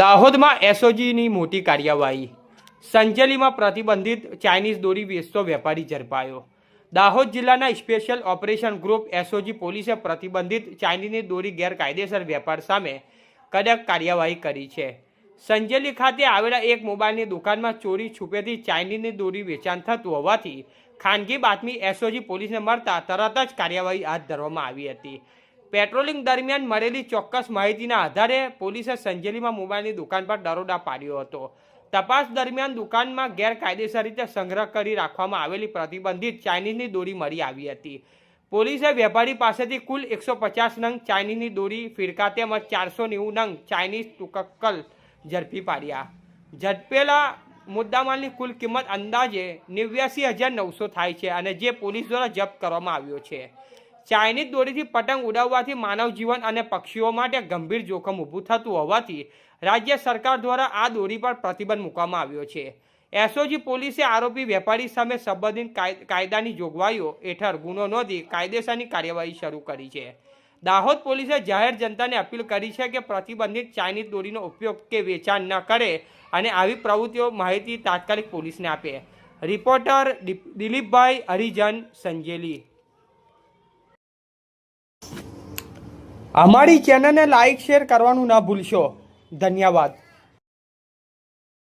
દાહોદમાં એસઓજીની મોટી કાર્યવાહી। સંજેલીમાં પ્રતિબંધિત ચાઇનીઝ દોરી વેચતો વેપારી ઝડપાયો। દાહોદ જિલ્લાના સ્પેશિયલ ઓપરેશન ગ્રુપ એસઓજી પોલીસે પ્રતિબંધિત ચાઇનીઝની દોરી ગેરકાયદેસર વેપાર સામે કડક કાર્યવાહી કરી છે। સંજેલી ખાતે આવેલા એક મોબાઈલની દુકાનમાં ચોરી છુપેથી ચાઇનીઝની દોરી વેચાણ થતું હોવાથી ખાનગી બાતમી એસઓજી પોલીસને મળતા તરત જ કાર્યવાહી હાથ ધરવામાં આવી હતી। પેટ્રોલિંગ દરમિયાન મળેલી ચોક્કસ માહિતીના આધારે પોલીસે સંજેલીમાં મોબાઈલની દુકાન પર દરોડા પાડ્યો હતો। તપાસ દરમિયાન દુકાનમાં ગેરકાયદેસર રીતે સંગ્રહ કરી રાખવામાં આવેલી પ્રતિબંધિત ચાઇનીઝની દોરી મળી આવી હતી। પોલીસે વેપારી પાસેથી કુલ 150 નંગ ચાઇનીઝની દોરી ફિરકા તેમજ 490 નંગ ચાઇનીઝ તુક્કલ ઝડપી પાડ્યા। ઝડપેલા મુદ્દામાલની કુલ કિંમત અંદાજે 89,900 થાય છે અને જે પોલીસ દ્વારા જપ્ત કરવામાં આવ્યો છે। ચાઇનીઝ દોરીથી પતંગ ઉડાવવાથી માનવ જીવન અને પક્ષીઓ માટે ગંભીર જોખમ ઊભું થતું હોવાથી રાજ્ય સરકાર દ્વારા આ દોરી પર પ્રતિબંધ મૂકવામાં આવ્યો છે। એસઓજી પોલીસે આરોપી વેપારી સામે સંબંધિત કાયદાની જોગવાઈઓ હેઠળ ગુનો નોંધી કાયદેસરની કાર્યવાહી શરૂ કરી છે। દાહોદ પોલીસે જાહેર જનતાને અપીલ કરી છે કે પ્રતિબંધિત ચાઇનીઝ દોરીનો ઉપયોગ કે વેચાણ ન કરે અને આવી પ્રવૃત્તિઓ માહિતી તાત્કાલિક પોલીસને આપે। રિપોર્ટર દિલીપભાઈ હરિજન, સંજેલી। અમારી ચેનલને લાઈક શેર કરવાનું ના ભૂલશો। ધન્યવાદ।